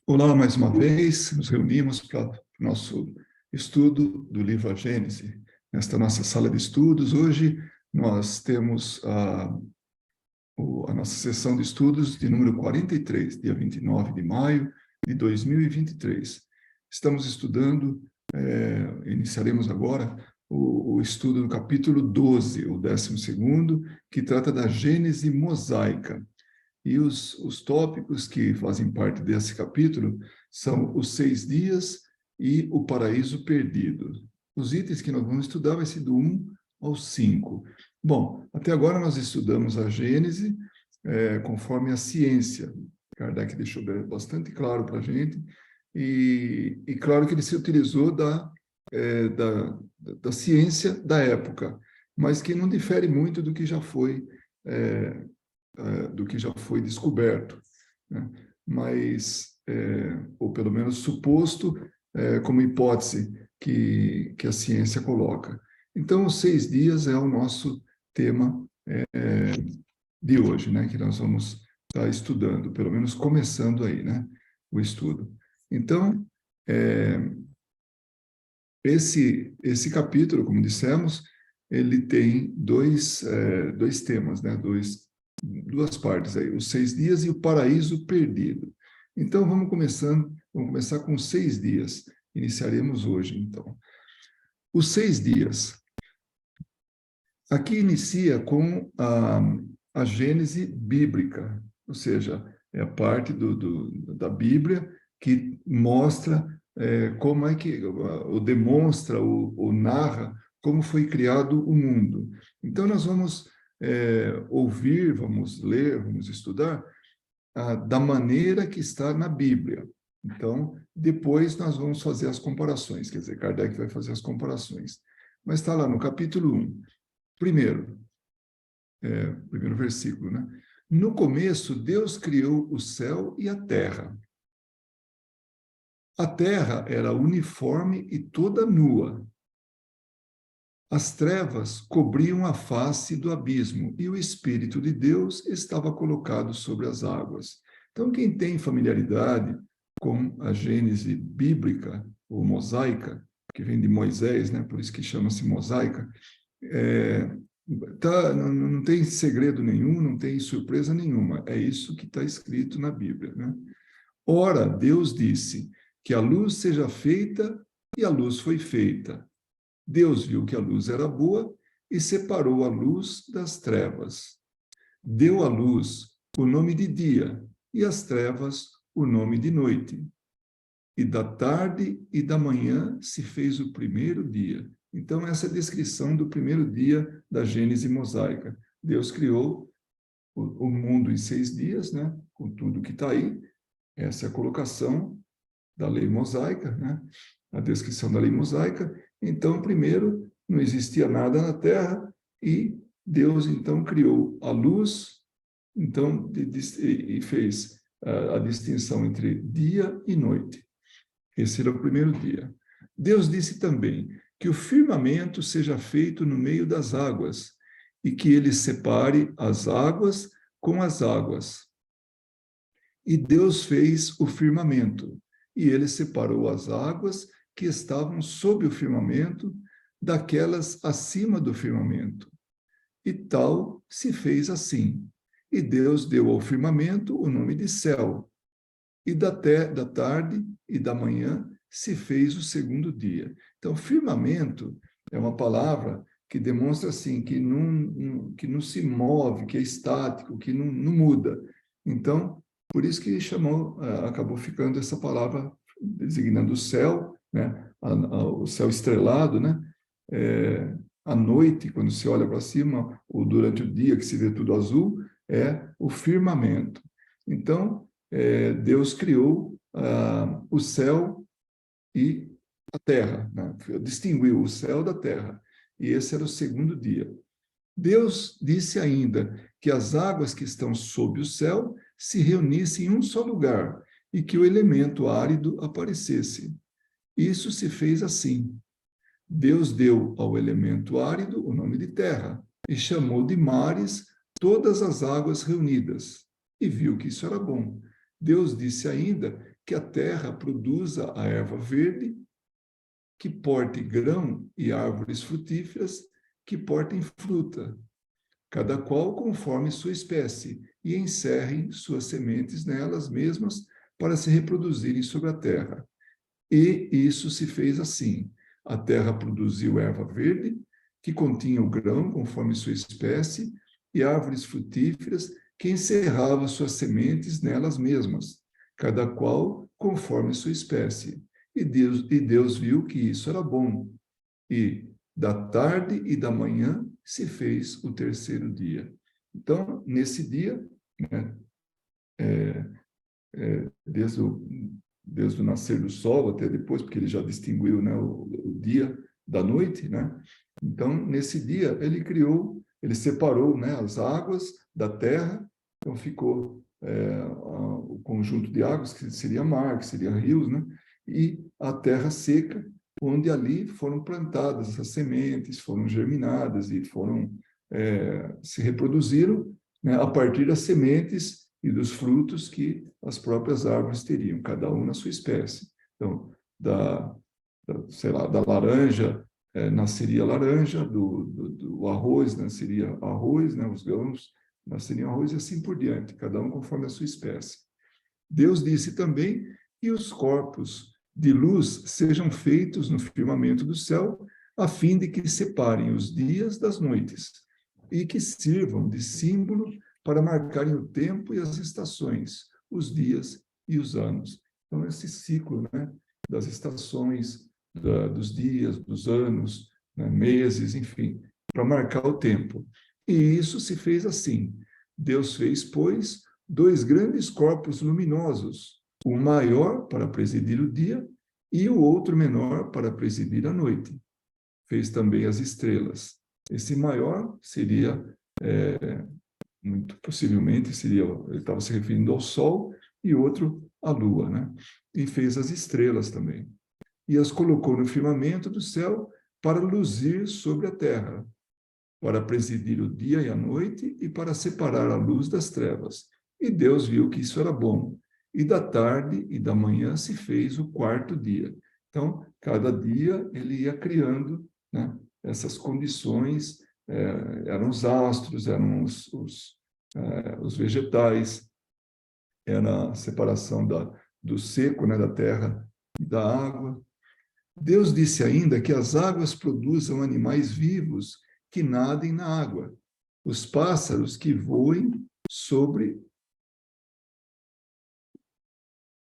Olá, mais uma vez, nos reunimos para o nosso estudo do livro A Gênese. Nesta nossa sala de estudos, hoje nós temos a nossa sessão de estudos de número 43, dia 29 de maio de 2023. Estamos estudando, iniciaremos agora o estudo do capítulo 12, o 12º, que trata da Gênese mosaica. E os tópicos que fazem parte desse capítulo são os 6 dias e o paraíso perdido. Os itens que nós vamos estudar vai ser do 1 ao 5. Bom, até agora nós estudamos a Gênese conforme a ciência. Kardec deixou bastante claro para a gente. E claro que ele se utilizou da ciência da época, mas que não difere muito do que já foi descoberto, né? Mas, ou pelo menos suposto, como hipótese que a ciência coloca. Então, os 6 dias é o nosso tema de hoje, né? Que nós vamos estar estudando, pelo menos começando aí, né? O estudo. Então, esse capítulo, como dissemos, ele tem dois temas, né? Duas partes aí, os 6 dias e o paraíso perdido. Então, vamos começar com 6 dias. Iniciaremos hoje, então. Os 6 dias. Aqui inicia com a Gênese bíblica, ou seja, é a parte da Bíblia que mostra como é que, ou demonstra, ou narra como foi criado o mundo. Então, nós vamos ouvir, vamos ler, vamos estudar da maneira que está na Bíblia. Então, depois nós vamos fazer as comparações, quer dizer, Kardec vai fazer as comparações. Mas está lá no capítulo 1, primeiro versículo, né? No começo, Deus criou o céu e a terra. A terra era uniforme e toda nua. As trevas cobriam a face do abismo e o Espírito de Deus estava colocado sobre as águas. Então, quem tem familiaridade com a Gênese bíblica, ou mosaica, que vem de Moisés, né? Por isso que chama-se mosaica, não tem segredo nenhum, não tem surpresa nenhuma. É isso que está escrito na Bíblia, né? Ora, Deus disse que a luz seja feita, e a luz foi feita. Deus viu que a luz era boa e separou a luz das trevas. Deu à luz o nome de dia e às trevas o nome de noite. E da tarde e da manhã se fez o primeiro dia. Então, essa é a descrição do primeiro dia da Gênese mosaica. Deus criou o mundo em 6 dias, né? Com tudo que está aí. Essa é a colocação da lei mosaica, né? A descrição da lei mosaica. Então, primeiro, não existia nada na Terra e Deus, então, criou a luz, então, e fez a distinção entre dia e noite. Esse era o primeiro dia. Deus disse também que o firmamento seja feito no meio das águas e que ele separe as águas com as águas. E Deus fez o firmamento, e ele separou as águas que estavam sob o firmamento daquelas acima do firmamento. E tal se fez assim. E Deus deu ao firmamento o nome de céu. E da tarde e da manhã se fez o segundo dia. Então, firmamento é uma palavra que demonstra assim, que não se move, que é estático, que não muda. Então, por isso que acabou ficando essa palavra designando o céu, né? O céu estrelado, né? À noite, quando se olha para cima, ou durante o dia que se vê tudo azul, é o firmamento. Então, Deus criou o céu e a terra, né? Distinguiu o céu da terra, e esse era o segundo dia. Deus disse ainda que as águas que estão sob o céu se reunissem em um só lugar e que o elemento árido aparecesse. Isso se fez assim. Deus deu ao elemento árido o nome de terra e chamou de mares todas as águas reunidas, e viu que isso era bom. Deus disse ainda que a terra produza a erva verde, que porte grão e árvores frutíferas, que portem fruta, cada qual conforme sua espécie, e encerrem suas sementes nelas mesmas para se reproduzirem sobre a terra. E isso se fez assim. A terra produziu erva verde, que continha o grão conforme sua espécie, e árvores frutíferas, que encerravam suas sementes nelas mesmas, cada qual conforme sua espécie. E Deus viu que isso era bom. E da tarde e da manhã se fez o terceiro dia. Então, nesse dia, né, desde o nascer do sol até depois, porque ele já distinguiu, né, o dia da noite, né? Então, nesse dia, ele separou, né, as águas da terra, então ficou o conjunto de águas, que seria mar, que seria rios, né? E a terra seca, onde ali foram plantadas essas sementes, foram germinadas e se reproduziram, né, a partir das sementes e dos frutos que as próprias árvores teriam, cada um na sua espécie. Então, sei lá, da laranja nasceria laranja, do arroz nasceria arroz, né, os grãos nasceriam arroz e assim por diante, cada um conforme a sua espécie. Deus disse também que os corpos de luz sejam feitos no firmamento do céu, a fim de que separem os dias das noites, e que sirvam de símbolo para marcarem o tempo e as estações, os dias e os anos. Então, esse ciclo, né, das estações, dos dias, dos anos, né, meses, enfim, para marcar o tempo. E isso se fez assim. Deus fez, pois, dois grandes corpos luminosos, o maior para presidir o dia e o outro menor para presidir a noite. Fez também as estrelas. Esse maior seria, muito possivelmente, ele estava se referindo ao Sol, e outro à Lua, né? E fez as estrelas também. E as colocou no firmamento do céu para luzir sobre a terra, para presidir o dia e a noite e para separar a luz das trevas. E Deus viu que isso era bom. E da tarde e da manhã se fez o quarto dia. Então, cada dia ele ia criando, né, essas condições, eram os astros, eram os vegetais, era a separação do seco, né, da terra e da água. Deus disse ainda que as águas produzam animais vivos que nadem na água, os pássaros que voem sobre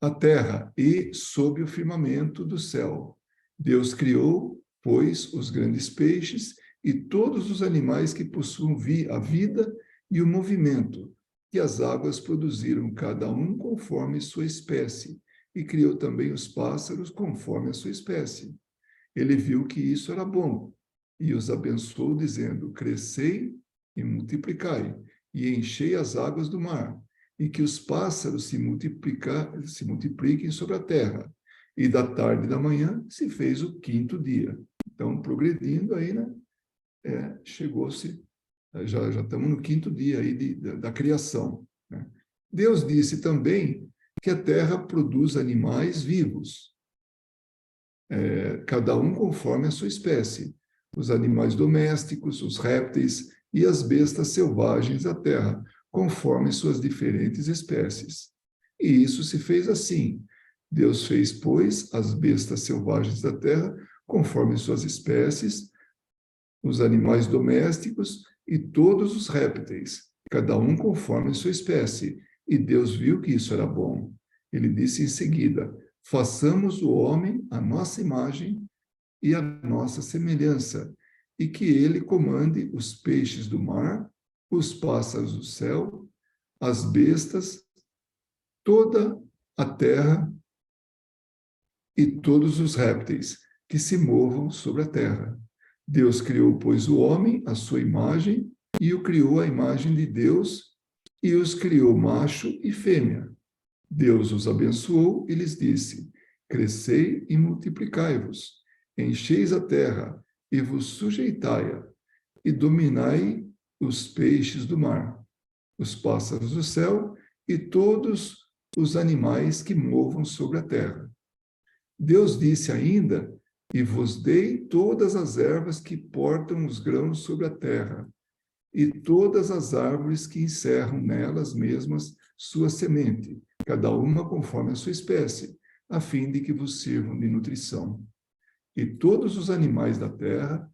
a terra e sob o firmamento do céu. Deus criou, pois, os grandes peixes e todos os animais que possuem a vida e o movimento, que as águas produziram, cada um conforme sua espécie, e criou também os pássaros conforme a sua espécie. Ele viu que isso era bom e os abençoou, dizendo: crescei e multiplicai, e enchei as águas do mar, e que os pássaros se multipliquem sobre a terra. E da tarde e da manhã se fez o quinto dia. Então, progredindo aí, né? Chegou-se, já estamos no quinto dia aí da criação, né? Deus disse também que a terra produz animais vivos, cada um conforme a sua espécie, os animais domésticos, os répteis e as bestas selvagens da terra, conforme suas diferentes espécies. E isso se fez assim. Deus fez, pois, as bestas selvagens da terra, conforme suas espécies, os animais domésticos e todos os répteis, cada um conforme sua espécie. E Deus viu que isso era bom. Ele disse em seguida: façamos o homem à nossa imagem e à nossa semelhança, e que ele comande os peixes do mar, os pássaros do céu, as bestas, toda a terra e todos os répteis que se movam sobre a terra. Deus criou, pois, o homem à sua imagem, e o criou à imagem de Deus, e os criou macho e fêmea. Deus os abençoou e lhes disse: crescei e multiplicai-vos, encheis a terra e vos sujeitai-a, e dominai os peixes do mar, os pássaros do céu e todos os animais que movam sobre a terra. Deus disse ainda: e vos dei todas as ervas que portam os grãos sobre a terra, e todas as árvores que encerram nelas mesmas sua semente, cada uma conforme a sua espécie, a fim de que vos sirvam de nutrição. E todos os animais da terra,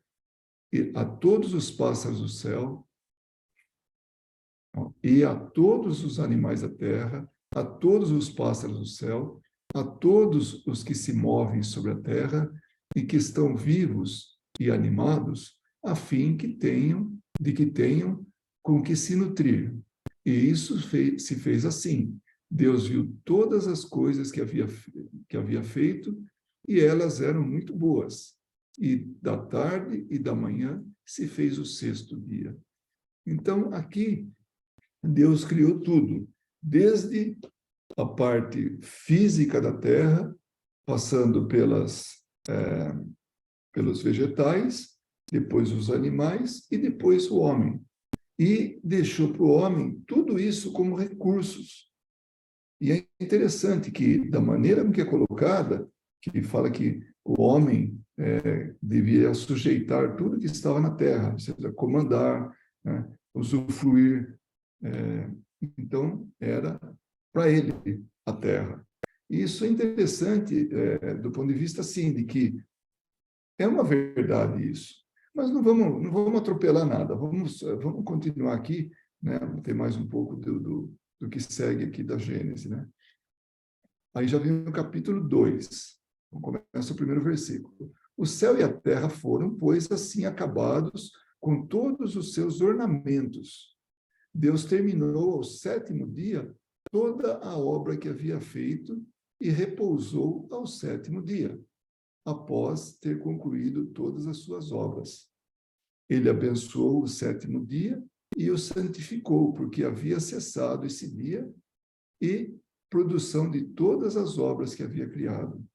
e a todos os pássaros do céu, e a todos os animais da terra, a todos os pássaros do céu, a todos os que se movem sobre a terra e que estão vivos e animados, a fim de que tenham com que se nutrir. E isso se fez assim. Deus viu todas as coisas que havia feito e elas eram muito boas. E da tarde e da manhã se fez o sexto dia. Então, aqui, Deus criou tudo, desde a parte física da terra, passando pelos vegetais, depois os animais e depois o homem. E deixou para o homem tudo isso como recursos. E é interessante que, da maneira que é colocada, que fala que o homem devia sujeitar tudo que estava na terra, ou seja, comandar, né, usufruir. Então, era para ele a terra. E isso é interessante do ponto de vista, sim, de que é uma verdade isso. Mas não vamos atropelar nada. Vamos continuar aqui, né? Tem mais um pouco do que segue aqui da Gênesis, né? Aí já vem o capítulo 2. Começa o primeiro versículo. O céu e a terra foram, pois, assim acabados com todos os seus ornamentos. Deus terminou ao sétimo dia toda a obra que havia feito e repousou ao sétimo dia, após ter concluído todas as suas obras. Ele abençoou o sétimo dia e o santificou, porque havia cessado esse dia e produção de todas as obras que havia criado.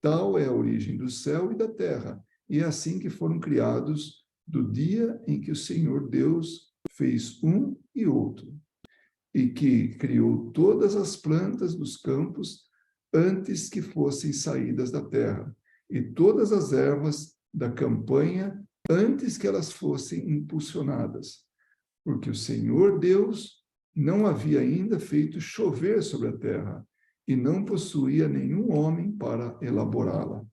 Tal é a origem do céu e da terra, e é assim que foram criados do dia em que o Senhor Deus fez um e outro, e que criou todas as plantas dos campos antes que fossem saídas da terra, e todas as ervas da campanha antes que elas fossem impulsionadas, porque o Senhor Deus não havia ainda feito chover sobre a terra, e não possuía nenhum homem para elaborá-la.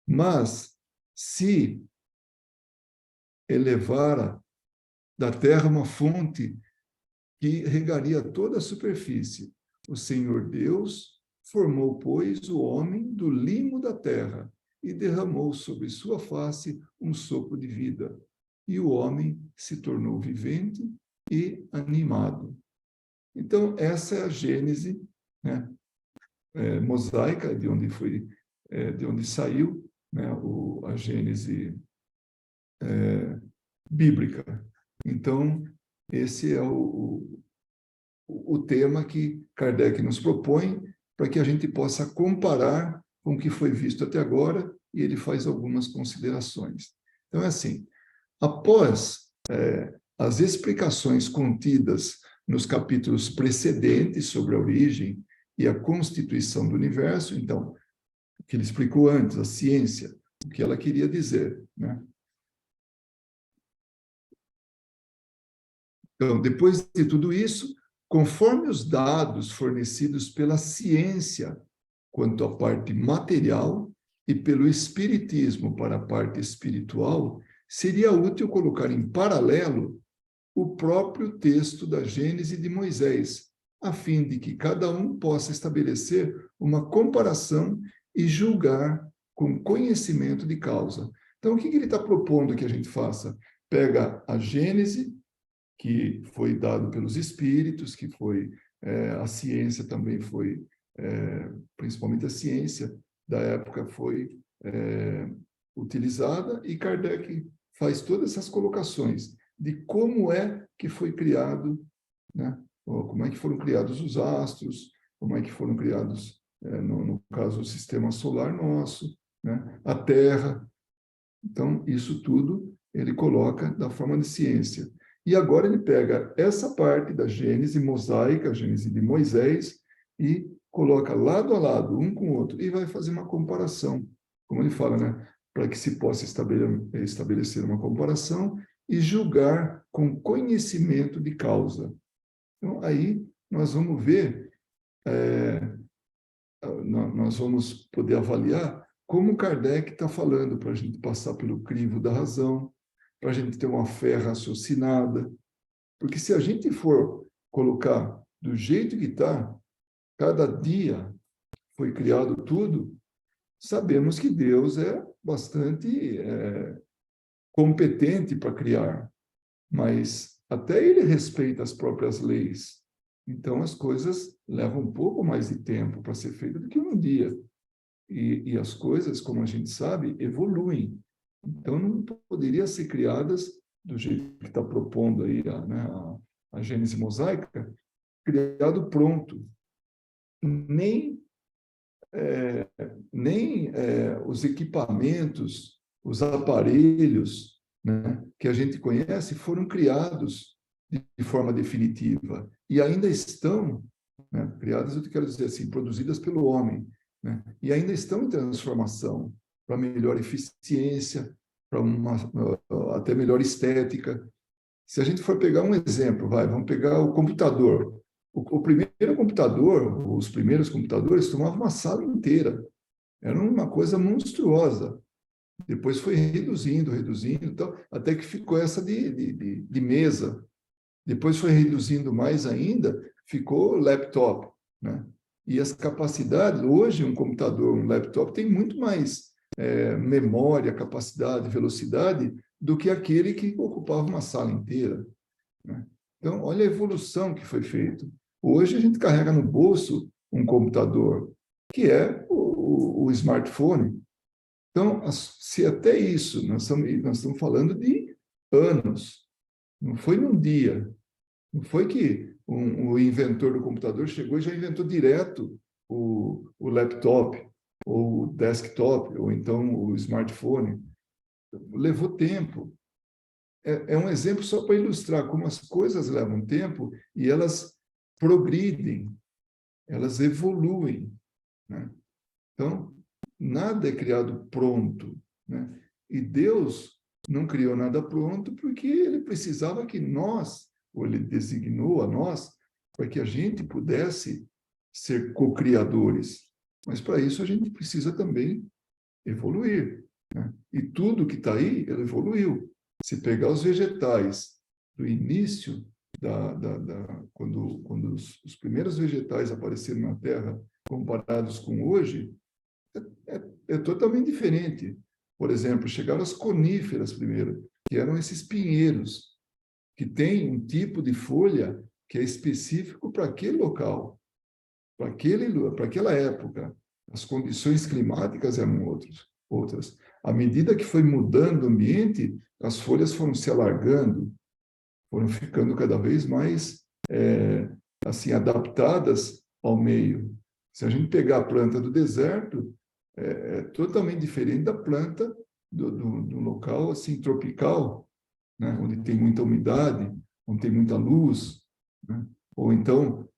Mas, se elevara da terra uma fonte que regaria toda a superfície, o Senhor Deus formou, pois, o homem do limo da terra e derramou sobre sua face um sopro de vida. E o homem se tornou vivente e animado. Então, essa é a Gênese, né, mosaica, de onde saiu, né, a Gênese bíblica. Então, esse é o tema que Kardec nos propõe para que a gente possa comparar com o que foi visto até agora, e ele faz algumas considerações. Então, é assim, após as explicações contidas nos capítulos precedentes sobre a origem e a constituição do universo, então, o que ele explicou antes, a ciência, o que ela queria dizer, né? Então, depois de tudo isso, conforme os dados fornecidos pela ciência quanto à parte material e pelo espiritismo para a parte espiritual, seria útil colocar em paralelo o próprio texto da Gênese de Moisés, a fim de que cada um possa estabelecer uma comparação e julgar com conhecimento de causa. Então, o que ele está propondo que a gente faça? Pega a Gênese, que foi dado pelos espíritos, que foi a ciência também foi, principalmente a ciência da época foi utilizada, e Kardec faz todas essas colocações de como é que foi criado, né? Como é que foram criados os astros, como é que foram criados, no caso, o sistema solar nosso, né? A Terra. Então, isso tudo ele coloca da forma de ciência. E agora ele pega essa parte da Gênese mosaica, a Gênese de Moisés, e coloca lado a lado, um com o outro, e vai fazer uma comparação, como ele fala, né? Para que se possa estabelecer uma comparação e julgar com conhecimento de causa. Então, aí nós vamos ver, nós vamos poder avaliar como Kardec está falando, para a gente passar pelo crivo da razão, para a gente ter uma fé raciocinada, porque se a gente for colocar do jeito que está, cada dia foi criado tudo, sabemos que Deus é bastante competente para criar, mas até ele respeita as próprias leis. Então, as coisas levam um pouco mais de tempo para ser feita do que um dia. E as coisas, como a gente sabe, evoluem. Então, não poderia ser criadas do jeito que está propondo aí a Gênese mosaica, criado pronto. Nem os equipamentos, os aparelhos, né, que a gente conhece foram criados de forma definitiva e ainda estão, né, criadas, eu quero dizer assim, produzidas pelo homem, né, e ainda estão em transformação para melhor eficiência, para uma até melhor estética. Se a gente for pegar um exemplo, vamos pegar o computador. O primeiro computador, os primeiros computadores tomavam uma sala inteira. Era uma coisa monstruosa. Depois foi reduzindo, então, até que ficou essa de mesa. Depois foi reduzindo mais ainda, ficou laptop, né? E as capacidades, hoje um computador, um laptop tem muito mais memória, capacidade, velocidade do que aquele que ocupava uma sala inteira, né? Então, olha a evolução que foi feita. Hoje a gente carrega no bolso um computador, que é o smartphone. Então, se até isso, nós estamos falando de anos, não foi num dia, não foi que o inventor do computador chegou e já inventou direto o laptop, ou o desktop, ou então o smartphone. Levou tempo. É um exemplo só para ilustrar como as coisas levam tempo e elas progridem, elas evoluem, né? Então, nada é criado pronto, né? E Deus não criou nada pronto porque ele precisava que nós, ou ele designou a nós, para que a gente pudesse ser co-criadores. Mas para isso a gente precisa também evoluir, né? E tudo que está aí, ele evoluiu. Se pegar os vegetais do início, quando os primeiros vegetais apareceram na Terra, comparados com hoje, é totalmente diferente. Por exemplo, chegaram as coníferas primeiro, que eram esses pinheiros, que têm um tipo de folha que é específico para aquele local, para aquela época. As condições climáticas eram outras. À medida que foi mudando o ambiente, as folhas foram se alargando, foram ficando cada vez mais assim adaptadas ao meio. Se a gente pegar a planta do deserto, é totalmente diferente da planta do local assim tropical, né, onde tem muita umidade, onde tem muita luz, né? Ou então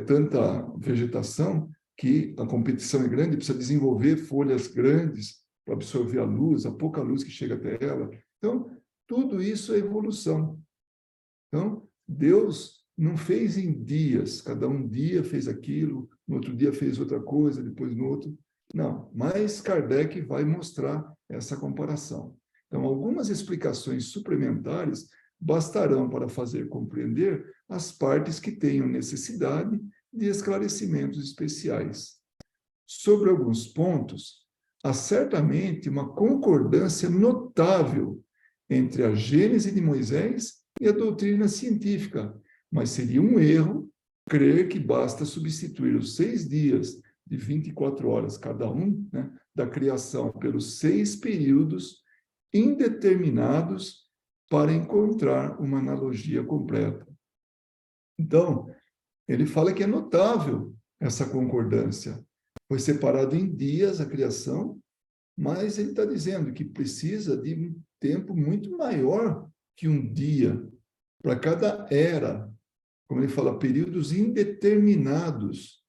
tanta vegetação que a competição é grande, precisa desenvolver folhas grandes para absorver a luz, a pouca luz que chega até ela. Então, tudo isso é evolução. Então, Deus não fez em dias, cada um dia fez aquilo, no outro dia fez outra coisa, depois no outro. Não, mas Kardec vai mostrar essa comparação. Então, algumas explicações suplementares bastarão para fazer compreender as partes que tenham necessidade de esclarecimentos especiais. Sobre alguns pontos, há certamente uma concordância notável entre a Gênese de Moisés e a doutrina científica, mas seria um erro crer que basta substituir os 6 dias de 24 horas cada um, né, da criação pelos 6 períodos indeterminados para encontrar uma analogia completa. Então, ele fala que é notável essa concordância. Foi separado em dias a criação, mas ele está dizendo que precisa de um tempo muito maior que um dia para cada era. Como ele fala, períodos indeterminados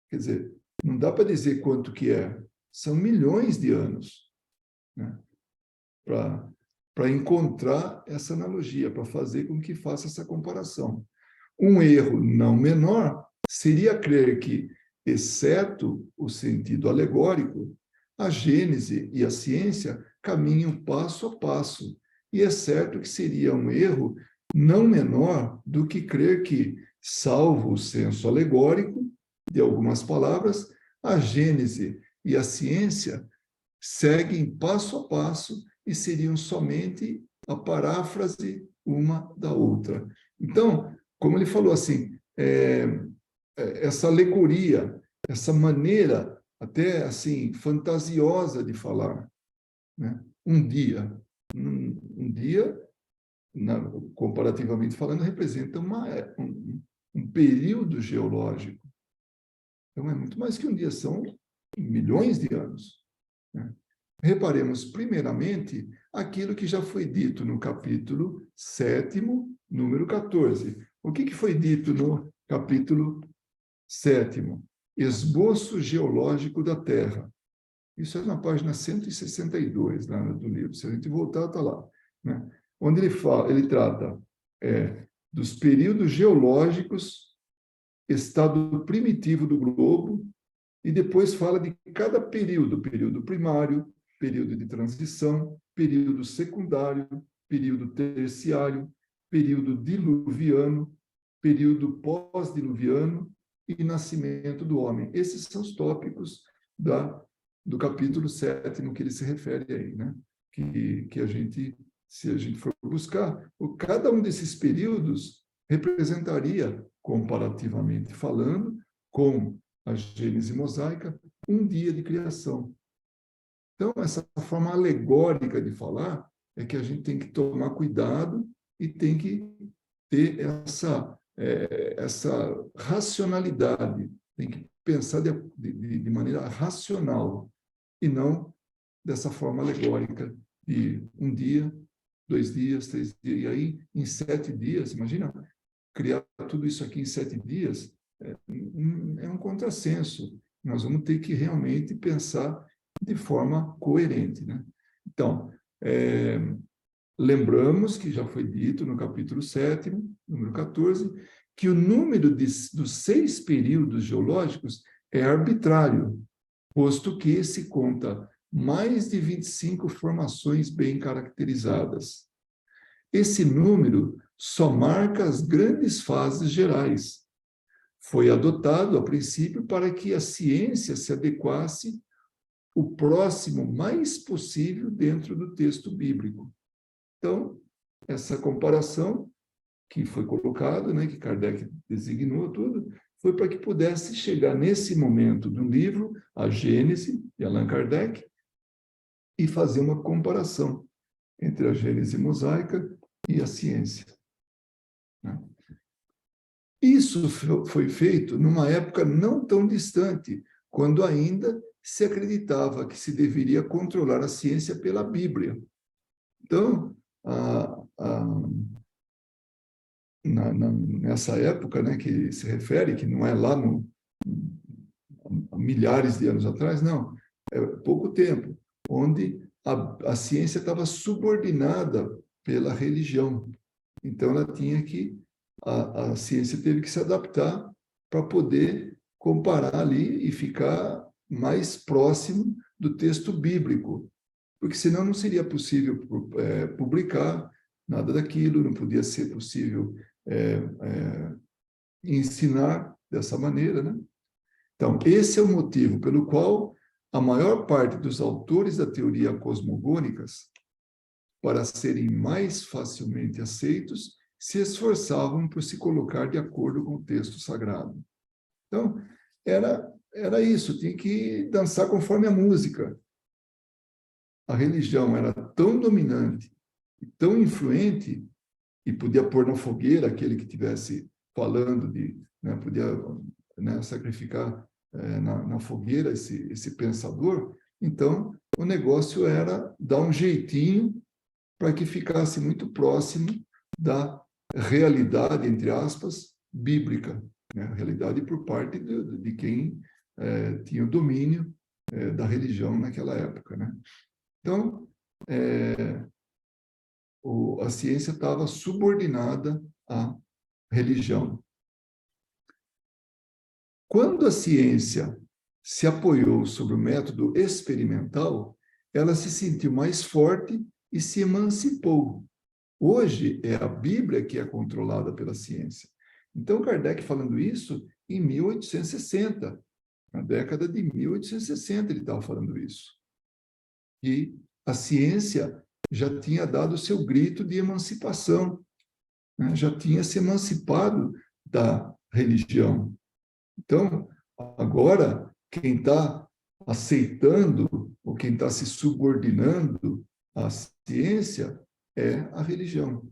Quer dizer, não dá para dizer quanto que é. São milhões de anos, né? Para encontrar essa analogia, para fazer com que faça essa comparação. Um erro não menor seria crer que, exceto o sentido alegórico, a Gênese e a ciência caminham passo a passo. E é certo que seria um erro não menor do que crer que, salvo o senso alegórico de algumas palavras, a Gênese e a ciência seguem passo a passo e seriam somente a paráfrase uma da outra. Então, como ele falou assim, essa alegoria, essa maneira até assim fantasiosa de falar, né? Um dia, comparativamente falando, representa um período geológico. Então, é muito mais que um dia, são milhões de anos, né? Reparemos, primeiramente, aquilo que já foi dito no capítulo 7º, número 14. O que foi dito no capítulo 7º? Esboço geológico da Terra. Isso é na página 162 lá do livro. Se a gente voltar, está lá, né? Onde ele trata dos períodos geológicos, estado primitivo do globo, e depois fala de cada período: período primário, período de transição, período secundário, período terciário, período diluviano, período pós-diluviano e nascimento do homem. Esses são os tópicos do capítulo 7º que ele se refere aí, né? Que a gente, se a gente for buscar, cada um desses períodos representaria, comparativamente falando, com a Gênese mosaica, um dia de criação. Então, essa forma alegórica de falar é que a gente tem que tomar cuidado e tem que ter essa racionalidade, tem que pensar de maneira racional e não dessa forma alegórica de um dia, 2 dias, 3 dias, e aí em 7 dias, imagina, criar tudo isso aqui em 7 dias, é um contrassenso. Nós vamos ter que realmente pensar de forma coerente, né? Então, lembramos que já foi dito no capítulo 7º, número 14, que o número dos 6 períodos geológicos é arbitrário, posto que se conta mais de 25 formações bem caracterizadas. Esse número só marca as grandes fases gerais. Foi adotado, a princípio, para que a ciência se adequasse o próximo mais possível dentro do texto bíblico. Então, essa comparação que foi colocada, né, que Kardec designou tudo, foi para que pudesse chegar nesse momento do livro, a Gênese, de Allan Kardec, e fazer uma comparação entre a Gênese mosaica e a ciência, né? Isso foi feito numa época não tão distante, quando ainda se acreditava que se deveria controlar a ciência pela Bíblia. Então, nessa época, né, que se refere, que não é lá há milhares de anos atrás, não, é pouco tempo, onde a ciência estava subordinada pela religião. Então, a ciência teve que se adaptar para poder comparar ali e ficar mais próximo do texto bíblico, porque senão não seria possível publicar nada daquilo, não podia ser possível ensinar dessa maneira, né? Então, esse é o motivo pelo qual a maior parte dos autores da teoria cosmogônicas, para serem mais facilmente aceitos, se esforçavam por se colocar de acordo com o texto sagrado. Então, era isso, tinha que dançar conforme a música. A religião era tão dominante e tão influente, e podia pôr na fogueira aquele que estivesse falando né, podia, né, sacrificar na fogueira esse pensador. Então, o negócio era dar um jeitinho para que ficasse muito próximo da realidade, entre aspas, bíblica, né? A realidade por parte de quem tinha o domínio da religião naquela época, né? Então, a ciência estava subordinada à religião. Quando a ciência se apoiou sobre o método experimental, ela se sentiu mais forte e se emancipou. Hoje é a Bíblia que é controlada pela ciência. Então, Kardec falando isso em 1860, na década de 1860 ele estava falando isso. E a ciência já tinha dado o seu grito de emancipação, né? Já tinha se emancipado da religião. Então, agora, quem está aceitando, ou quem está se subordinando à ciência, é a religião,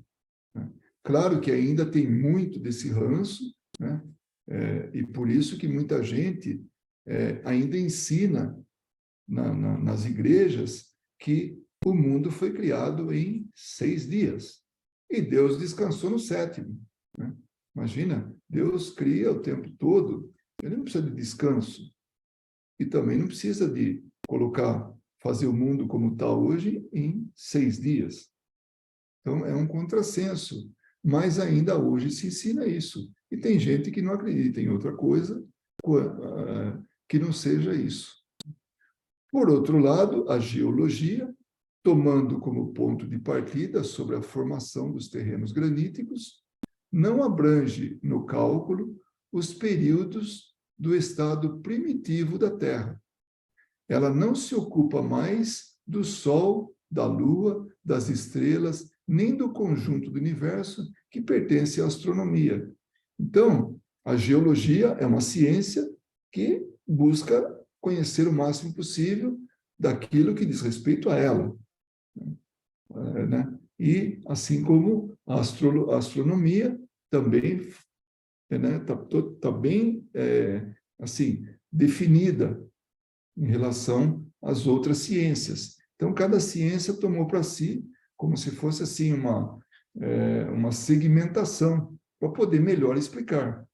né? Claro que ainda tem muito desse ranço, né? E por isso que muita gente ainda ensina nas igrejas que o mundo foi criado em 6 dias e Deus descansou no 7º, né? Imagina, Deus cria o tempo todo, ele não precisa de descanso e também não precisa de fazer o mundo como está hoje em 6 dias. Então, é um contrassenso, mas ainda hoje se ensina isso. E tem gente que não acredita em outra coisa que não seja isso. Por outro lado, a geologia, tomando como ponto de partida sobre a formação dos terrenos graníticos, não abrange no cálculo os períodos do estado primitivo da Terra. Ela não se ocupa mais do Sol, da Lua, das estrelas, nem do conjunto do universo que pertence à astronomia. Então, a geologia é uma ciência que busca conhecer o máximo possível daquilo que diz respeito a ela, né? E assim como a astronomia também tá bem assim definida em relação às outras ciências. Então, cada ciência tomou para si como se fosse assim uma segmentação para poder melhor explicar.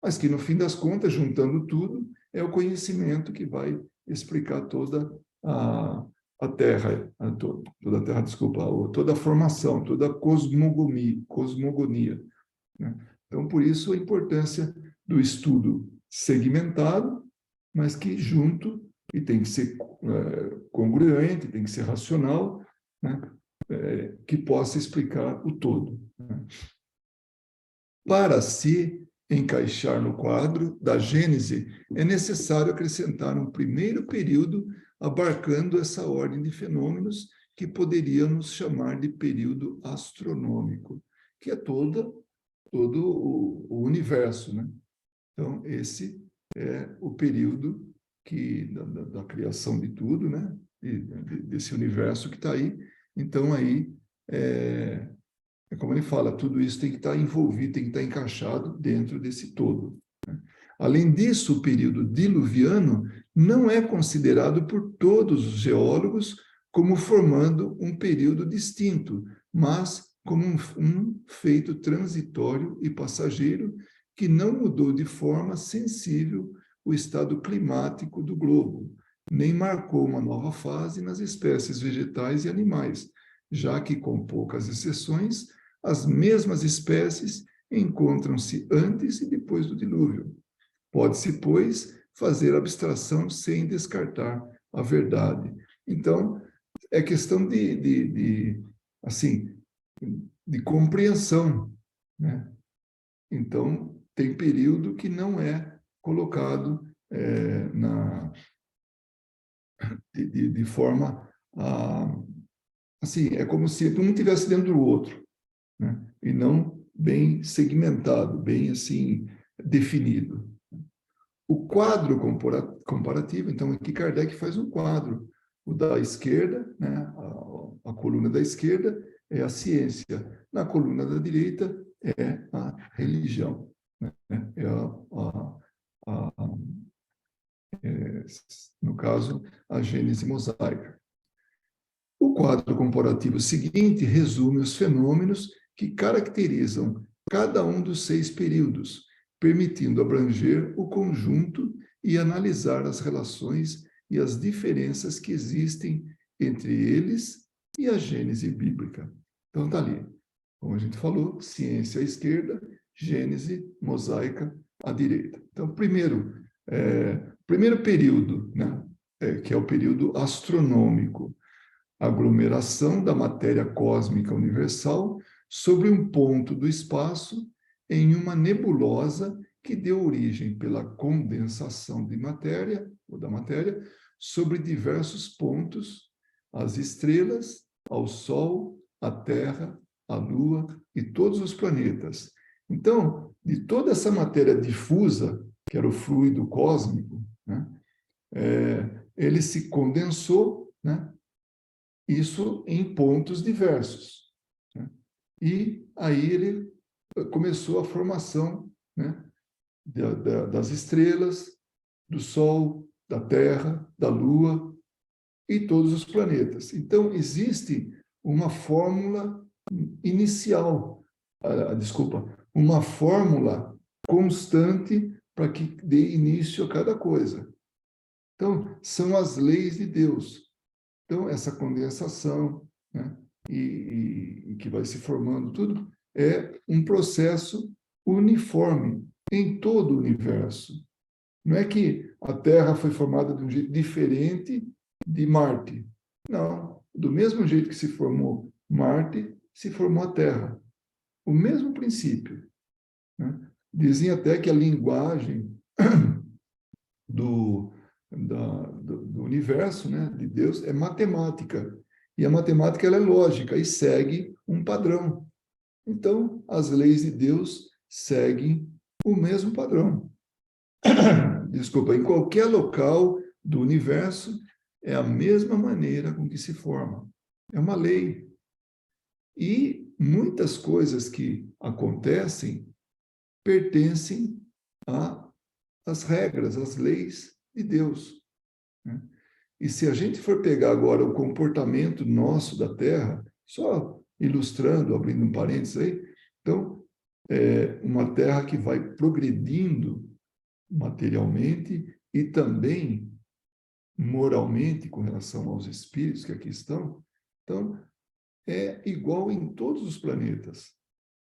Mas que, no fim das contas, juntando tudo, é o conhecimento que vai explicar toda a Terra, toda a Terra, desculpa, toda a formação, toda a cosmogonia, né? Então, por isso, a importância do estudo segmentado, mas que junto, e tem que ser congruente, tem que ser racional, né? Que possa explicar o todo, né? Para se encaixar no quadro da Gênese, é necessário acrescentar um primeiro período abarcando essa ordem de fenômenos que poderíamos chamar de período astronômico, que é todo o universo, né? Então, esse é o período da criação de tudo, né? Desse universo que está aí. Então, aí, como ele fala, tudo isso tem que estar envolvido, tem que estar encaixado dentro desse todo, né? Além disso, o período diluviano não é considerado por todos os geólogos como formando um período distinto, mas como um feito transitório e passageiro que não mudou de forma sensível o estado climático do globo, nem marcou uma nova fase nas espécies vegetais e animais, já que, com poucas exceções, as mesmas espécies encontram-se antes e depois do dilúvio. Pode-se, pois, fazer abstração sem descartar a verdade. Então, é questão assim, de compreensão, né? Então, tem período que não é colocado de forma assim, é como se um estivesse dentro do outro, né? E não bem segmentado, bem assim definido. O quadro comparativo, então aqui Kardec faz um quadro, o da esquerda, né? A coluna da esquerda é a ciência, na coluna da direita é a religião, né? No caso, a Gênese mosaica. O quadro comparativo seguinte resume os fenômenos que caracterizam cada um dos 6 períodos, permitindo abranger o conjunto e analisar as relações e as diferenças que existem entre eles e a Gênese bíblica. Então, está ali. Como a gente falou, ciência à esquerda, Gênese mosaica à direita. Então, primeiro período, né, que é o período astronômico, aglomeração da matéria cósmica universal sobre um ponto do espaço em uma nebulosa que deu origem pela condensação de matéria, ou da matéria, sobre diversos pontos, as estrelas, ao Sol, a Terra, a Lua e todos os planetas. Então, de toda essa matéria difusa, que era o fluido cósmico, né, ele se condensou, né, isso em pontos diversos, né? E aí ele começou a formação, né, das estrelas, do Sol, da Terra, da Lua e todos os planetas. Então, existe uma fórmula inicial, uma fórmula constante para que dê início a cada coisa. Então, são as leis de Deus. Então, essa condensação, né, e que vai se formando tudo, é um processo uniforme em todo o universo. Não é que a Terra foi formada de um jeito diferente de Marte. Não. Do mesmo jeito que se formou Marte, se formou a Terra. O mesmo princípio, né? Dizem até que a linguagem do universo, né, de Deus, é matemática. E a matemática ela é lógica e segue um padrão. Então, as leis de Deus seguem o mesmo padrão. Desculpa, em qualquer local do universo, é a mesma maneira com que se forma. É uma lei. E muitas coisas que acontecem pertencem às regras, às leis de Deus, né? E se a gente for pegar agora o comportamento nosso da Terra, só ilustrando, abrindo um parênteses aí, então, uma Terra que vai progredindo materialmente e também moralmente com relação aos espíritos que aqui estão, então, é igual em todos os planetas.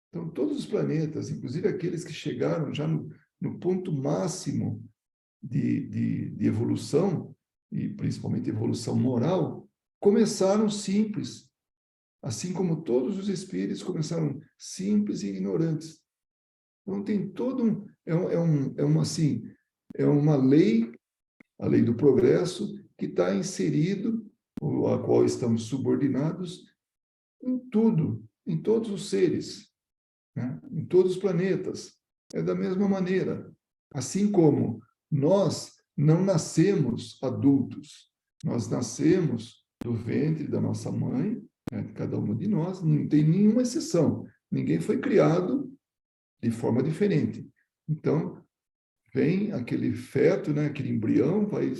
Então, todos os planetas, inclusive aqueles que chegaram já no ponto máximo de evolução, e principalmente evolução moral, começaram simples, assim como todos os espíritos começaram simples e ignorantes. Então tem todo é uma lei, a lei do progresso, que está inserido, a qual estamos subordinados em tudo, em todos os seres, né? Em todos os planetas. É da mesma maneira. Assim como nós não nascemos adultos, nós nascemos do ventre da nossa mãe, né, cada um de nós, não tem nenhuma exceção. Ninguém foi criado de forma diferente. Então, vem aquele feto, né, aquele embrião, vai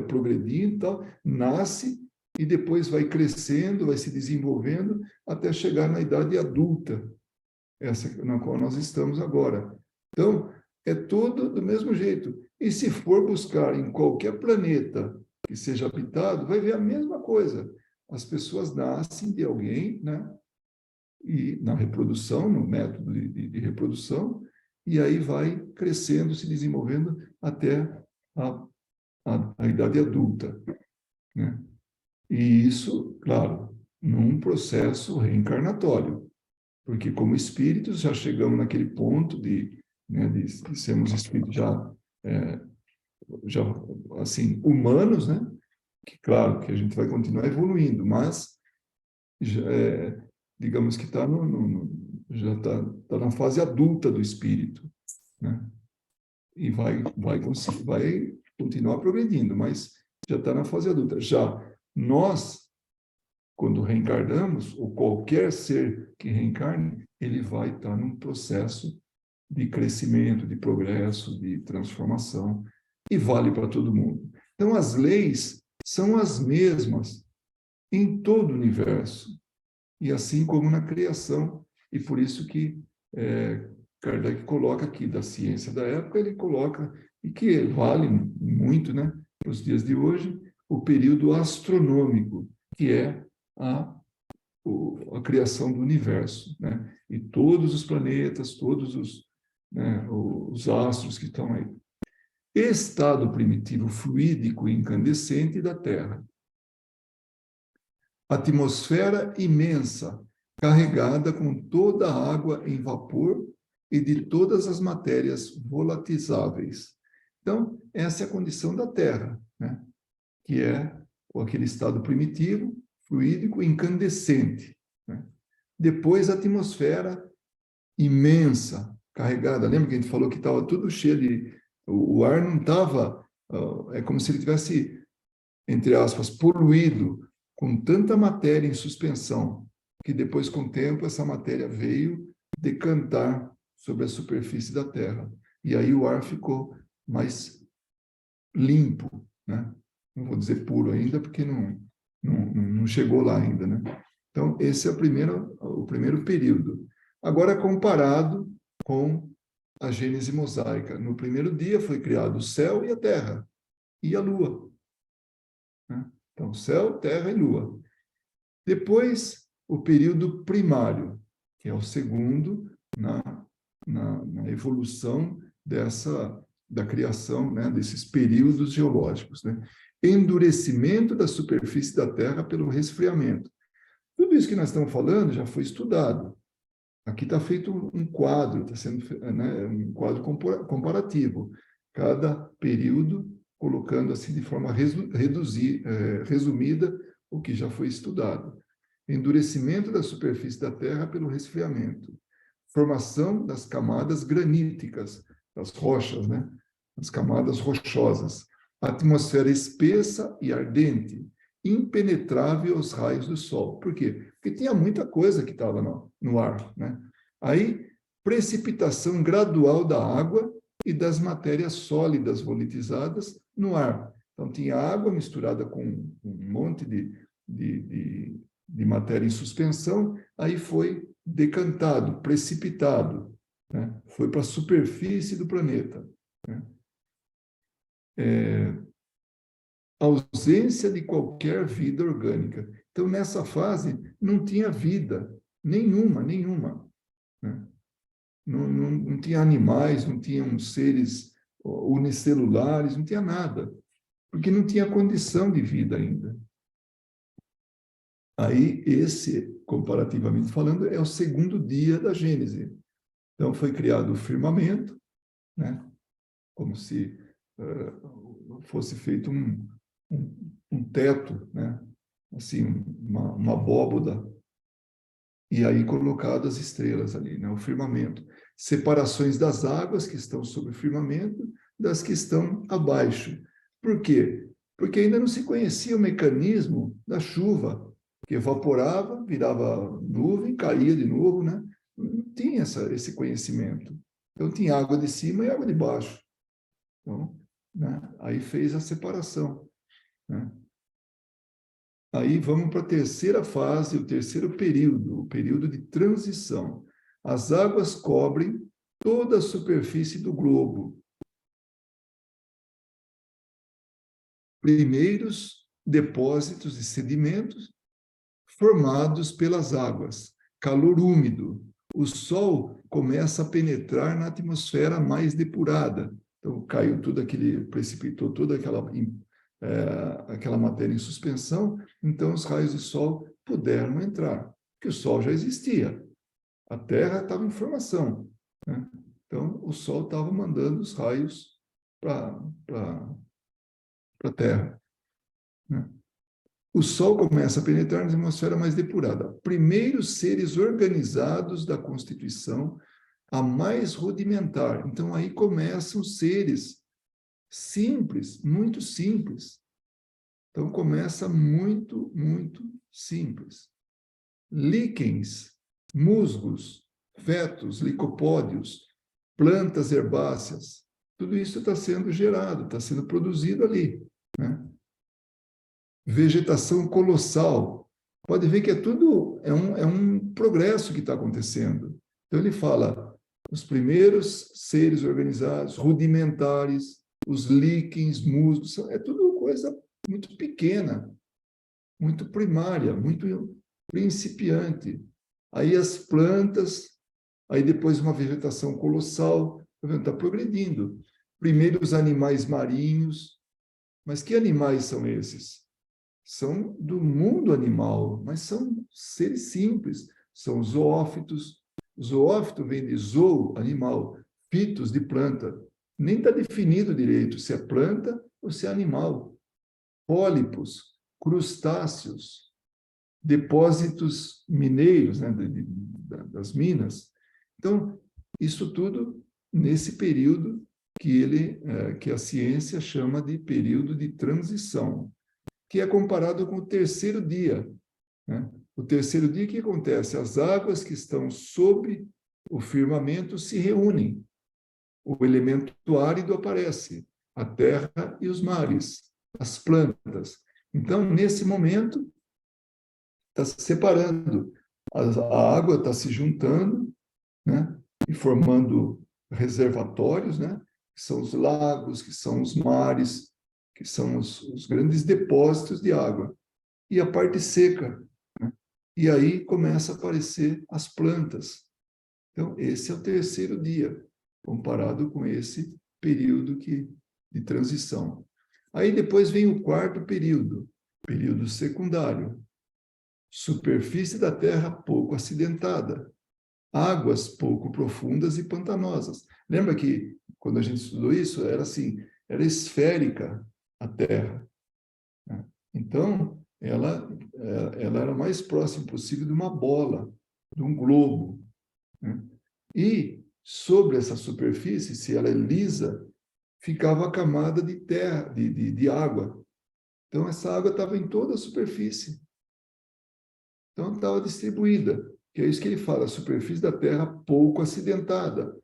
progredindo e tal, nasce e depois vai crescendo, vai se desenvolvendo até chegar na idade adulta, essa na qual nós estamos agora. Então, é tudo do mesmo jeito. E se for buscar em qualquer planeta que seja habitado, vai ver a mesma coisa. As pessoas nascem de alguém, né? E na reprodução, no método de reprodução, e aí vai crescendo, se desenvolvendo até a idade adulta, né? E isso, claro, num processo reencarnatório, porque como espíritos já chegamos naquele ponto né, de sermos espíritos já assim humanos, né? Que claro que a gente vai continuar evoluindo, mas já, digamos que já está na fase adulta do espírito, né? E vai continuar progredindo, mas já está na fase adulta. Já nós, quando reencarnamos, ou qualquer ser que reencarne, ele vai estar num processo de crescimento, de progresso, de transformação, e vale para todo mundo. Então, as leis são as mesmas em todo o universo, e assim como na criação, e por isso que Kardec coloca aqui, da ciência da época, ele coloca e que vale muito, né, para os dias de hoje, o período astronômico, que é a criação do universo, né? E todos os planetas, todos os astros que estão aí. Estado primitivo fluídico e incandescente da Terra. Atmosfera imensa, carregada com toda a água em vapor e de todas as matérias volatizáveis. Então, essa é a condição da Terra, né? Que é aquele estado primitivo, fluídico, incandescente, né? Depois, a atmosfera imensa, carregada. Lembra que a gente falou que estava tudo cheio de... O ar não estava... É como se ele tivesse, entre aspas, poluído com tanta matéria em suspensão, que depois, com o tempo, essa matéria veio decantar sobre a superfície da Terra. E aí o ar ficou mais limpo, né? Não vou dizer puro ainda, porque não chegou lá ainda, né? Então, esse é o primeiro período. Agora, comparado com a Gênese mosaica. No primeiro dia foi criado o céu e a terra, e a lua, né? Então, céu, terra e lua. Depois, o período primário, que é o segundo na evolução da criação, né, desses períodos geológicos, né? Endurecimento da superfície da Terra pelo resfriamento. Tudo isso que nós estamos falando já foi estudado. Aqui está feito um quadro, está sendo, né, um quadro comparativo. Cada período colocando assim de forma resumida o que já foi estudado. Endurecimento da superfície da Terra pelo resfriamento. Formação das camadas graníticas, das rochas, né? As camadas rochosas. Atmosfera espessa e ardente, impenetrável aos raios do sol. Por quê? Porque tinha muita coisa que estava no ar, né? Aí, precipitação gradual da água e das matérias sólidas volitizadas no ar. Então, tinha água misturada com um monte de matéria em suspensão, aí foi decantado, precipitado, né? Foi para a superfície do planeta, né? Ausência de qualquer vida orgânica. Então, nessa fase, não tinha vida nenhuma, né? Não tinha animais, não tinham seres unicelulares, não tinha nada, porque não tinha condição de vida ainda. Aí, esse, comparativamente falando, é o segundo dia da Gênese. Então, foi criado o firmamento, né? Como se fosse feito um teto, né? Assim, uma abóboda, e aí colocado as estrelas ali, né? O firmamento. Separações das águas que estão sobre o firmamento das que estão abaixo. Por quê? Porque ainda não se conhecia o mecanismo da chuva, que evaporava, virava nuvem, caía de novo, né? Não tinha esse conhecimento. Então, tinha água de cima e água de baixo. Então, né? Aí fez a separação, né? Aí vamos para a terceira fase, o terceiro período, o período de transição. As águas cobrem toda a superfície do globo. Primeiros depósitos de sedimentos formados pelas águas. Calor úmido. O Sol começa a penetrar na atmosfera mais depurada. Então, caiu tudo aquele, precipitou toda aquela matéria em suspensão, então os raios do Sol puderam entrar, porque o Sol já existia. A Terra estava em formação, né? Então, o Sol estava mandando os raios para a Terra, né? O Sol começa a penetrar na atmosfera mais depurada. Primeiros seres organizados da Constituição, a mais rudimentar. Então, aí começam os seres simples, muito simples. Então, começa muito, muito simples. Líquens, musgos, fetos, licopódios, plantas herbáceas, tudo isso está sendo gerado, está sendo produzido ali, né? Vegetação colossal. Pode ver que é um progresso que está acontecendo. Então, ele fala, os primeiros seres organizados, rudimentares, os líquens, musgos, é tudo coisa muito pequena, muito primária, muito principiante. Aí as plantas, aí depois uma vegetação colossal, está progredindo. Primeiro os animais marinhos, mas que animais são esses? São do mundo animal, mas são seres simples, são zoófitos. Zoófito vem de zoo, animal, fitos, de planta. Nem está definido direito se é planta ou se é animal. Pólipos, crustáceos, depósitos mineiros, né, das minas. Então, isso tudo nesse período que a ciência chama de período de transição, que é comparado com o terceiro dia, né? O terceiro dia, o que acontece? As águas que estão sob o firmamento se reúnem, o elemento árido aparece, a terra e os mares, as plantas. Então, nesse momento, está se separando, a água está se juntando, né? E formando reservatórios, né? Que são os lagos, que são os mares, que são os grandes depósitos de água. E a parte seca, né? E aí começa a aparecer as plantas. Então, esse é o terceiro dia, comparado com esse período de transição. Aí depois vem o quarto período secundário. Superfície da Terra pouco acidentada, águas pouco profundas e pantanosas. Lembra que, quando a gente estudou isso, era assim, era esférica a Terra, né? Então, ela era o mais próximo possível de uma bola, de um globo, né? E sobre essa superfície, se ela é lisa, ficava a camada de terra, de água. Então, essa água estava em toda a superfície. Então, estava distribuída, que é isso que ele fala, a superfície da Terra pouco acidentada,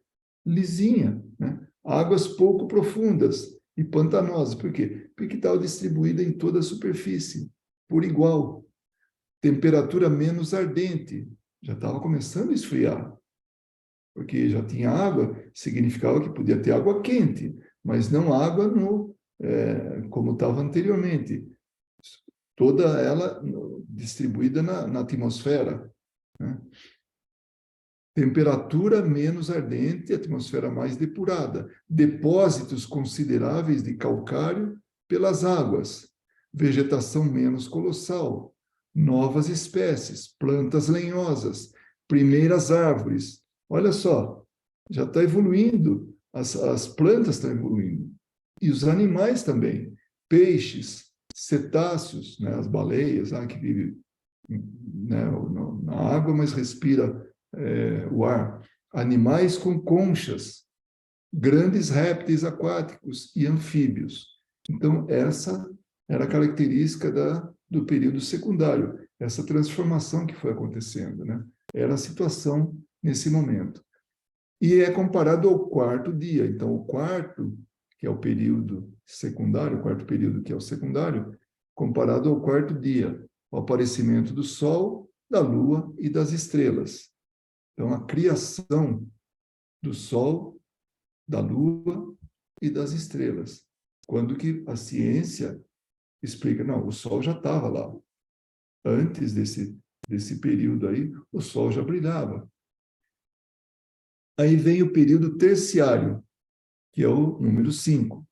lisinha, né? Águas pouco profundas e pantanosas. Por quê? Porque estava distribuída em toda a superfície, por igual. Temperatura menos ardente, já estava começando a esfriar, porque já tinha água, significava que podia ter água quente, mas não água como estava anteriormente. Toda ela distribuída na atmosfera, né? Temperatura menos ardente, atmosfera mais depurada, depósitos consideráveis de calcário pelas águas, vegetação menos colossal, novas espécies, plantas lenhosas, primeiras árvores. Olha só, já está evoluindo, as plantas estão evoluindo, e os animais também, peixes, cetáceos, né, as baleias, que vivem, né, na água, mas respira o ar. Animais com conchas, grandes répteis aquáticos e anfíbios. Então, essa era a característica do período secundário, essa transformação que foi acontecendo, né? Era a situação nesse momento. E é comparado ao quarto dia. Então, o quarto, que é o período secundário, o quarto período, que é o secundário, comparado ao quarto dia, o aparecimento do Sol, da Lua e das estrelas. Então, a criação do Sol, da Lua e das estrelas. Quando que a ciência explica, não, o Sol já estava lá. Antes desse período aí, o Sol já brilhava. Aí vem o período terciário, que é o número 5.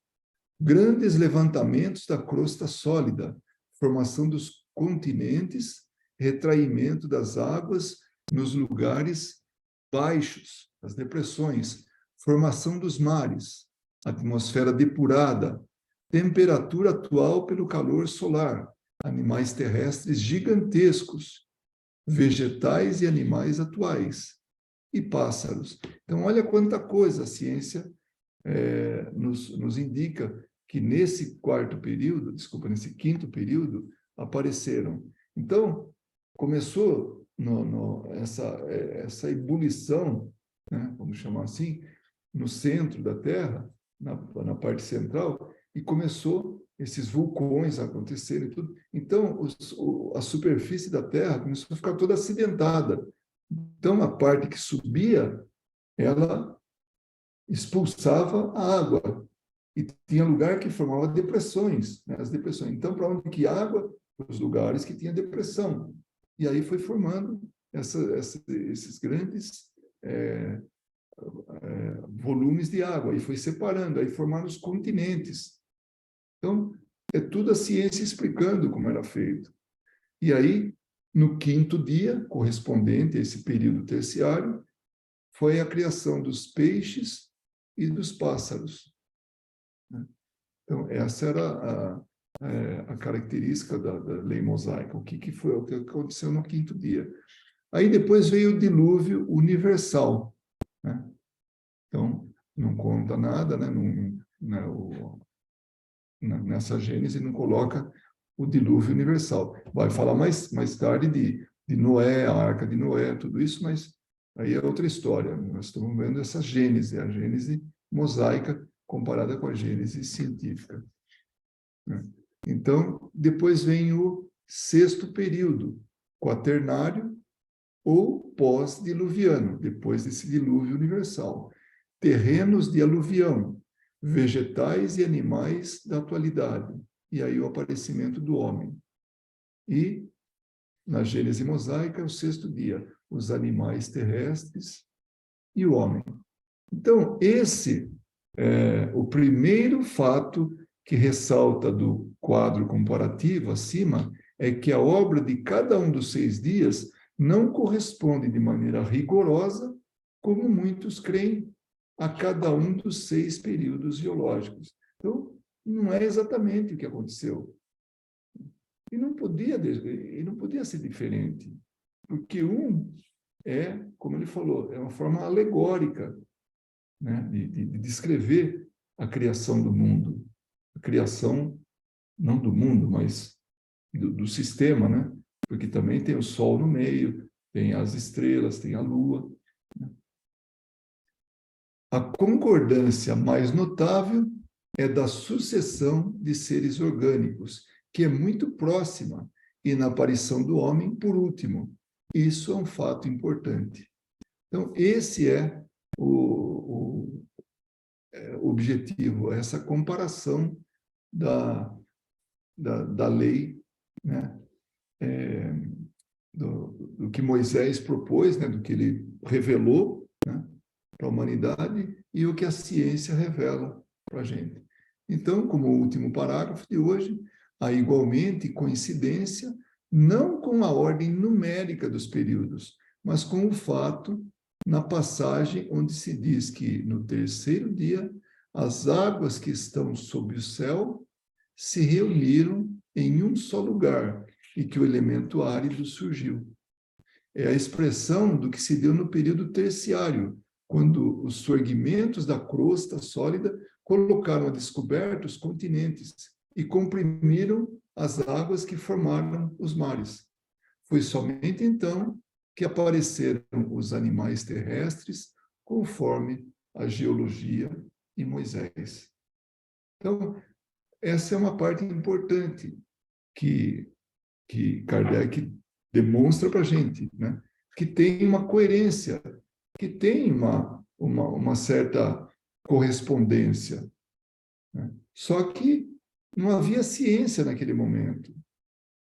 Grandes levantamentos da crosta sólida, formação dos continentes, retraimento das águas nos lugares baixos, as depressões, formação dos mares, atmosfera depurada, temperatura atual pelo calor solar, animais terrestres gigantescos, vegetais e animais atuais, e pássaros. Então, olha quanta coisa a ciência nos indica que nesse nesse quinto período, apareceram. Então, começou essa ebulição, né, vamos chamar assim, no centro da Terra, na parte central, e começou esses vulcões a acontecerem e tudo. Então, a superfície da Terra começou a ficar toda acidentada. Então, a parte que subia, ela expulsava a água. E tinha lugar que formava depressões, né? As depressões. Então, para onde que água? Os lugares que tinha depressão. E aí foi formando esses grandes volumes de água, e foi separando, aí formaram os continentes. Então, é tudo a ciência explicando como era feito. E aí, no quinto dia, correspondente a esse período terciário, foi a criação dos peixes e dos pássaros. Então, essa era a característica da lei mosaica, o que foi, o que aconteceu no quinto dia. Aí depois veio o dilúvio universal, né? Então, não conta nada, né? Nessa Gênese não coloca o dilúvio universal. Vai falar mais tarde de Noé, a Arca de Noé, tudo isso, mas aí é outra história. Nós estamos vendo essa Gênese, a Gênese mosaica comparada com a Gênese científica, né? Então, depois vem o sexto período, quaternário ou pós-diluviano, depois desse dilúvio universal. Terrenos de aluvião, vegetais e animais da atualidade. E aí o aparecimento do homem. E, na Gênese mosaica, o sexto dia, os animais terrestres e o homem. Então, esse é o primeiro fato que ressalta do quadro comparativo acima, é que a obra de cada um dos 6 dias não corresponde de maneira rigorosa, como muitos creem, a cada um dos 6 períodos geológicos. Então, não é exatamente o que aconteceu. E não podia ser diferente, porque como ele falou, é uma forma alegórica, né, de descrever a criação do mundo, a criação não do mundo, mas do sistema, né? Porque também tem o Sol no meio, tem as estrelas, tem a Lua, né? A concordância mais notável é da sucessão de seres orgânicos, que é muito próxima, e na aparição do homem, por último. Isso é um fato importante. Então, esse é o objetivo, essa comparação da lei, né? Do que Moisés propôs, né? Do que ele revelou, né? Para a humanidade, e o que a ciência revela para a gente. Então, como último parágrafo de hoje, há igualmente coincidência, não com a ordem numérica dos períodos, mas com o fato na passagem onde se diz que no terceiro dia as águas que estão sob o céu se reuniram em um só lugar e que o elemento árido surgiu. É a expressão do que se deu no período terciário, quando os surgimentos da crosta sólida colocaram a descoberto os continentes e comprimiram as águas que formaram os mares. Foi somente então que apareceram os animais terrestres, conforme a geologia e Moisés. Então, essa é uma parte importante que Kardec demonstra para a gente, né? Que tem uma coerência, que tem uma certa correspondência, né? Só que não havia ciência naquele momento,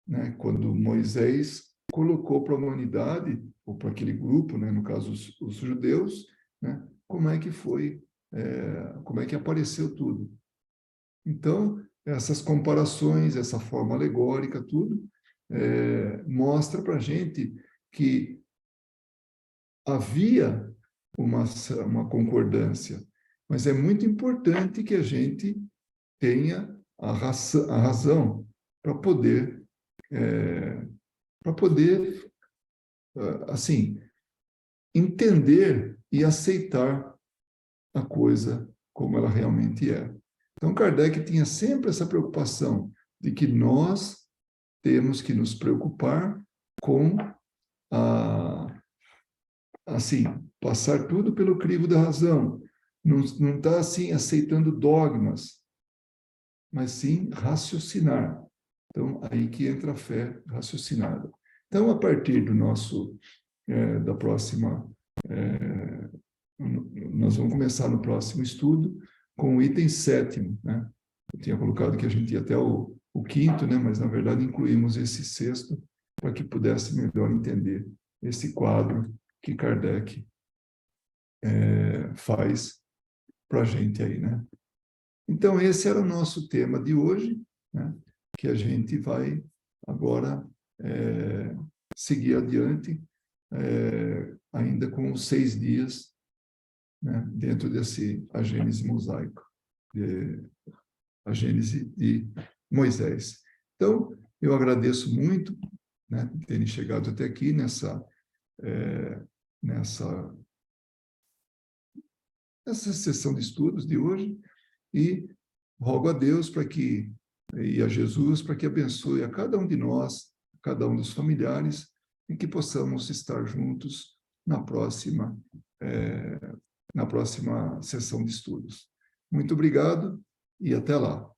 né? Quando Moisés colocou para a humanidade, ou para aquele grupo, né? No caso os judeus, né? Como é que foi, como é que apareceu tudo. Então, essas comparações, essa forma alegórica, tudo, mostra para a gente que havia uma concordância, mas é muito importante que a gente tenha a razão para poder, assim, entender e aceitar a coisa como ela realmente é. Então, Kardec tinha sempre essa preocupação de que nós temos que nos preocupar com assim, passar tudo pelo crivo da razão. Não está assim aceitando dogmas, mas sim raciocinar. Então, aí que entra a fé raciocinada. Então, a partir do da próxima, nós vamos começar no próximo estudo com o item 7º, né? Eu tinha colocado que a gente ia até o 5º, né? Mas, na verdade, incluímos esse 6º para que pudesse melhor entender esse quadro que Kardec faz para a gente aí, né? Então, esse era o nosso tema de hoje, né? Que a gente vai agora seguir adiante, ainda com os 6 dias, né? Dentro desse a Gênese mosaico, a Gênese de Moisés. Então, eu agradeço muito, né, de terem chegado até aqui nessa sessão de estudos de hoje, e rogo a Deus e a Jesus para que abençoe a cada um de nós, cada um dos familiares, e que possamos estar juntos na próxima sessão de estudos. Muito obrigado e até lá.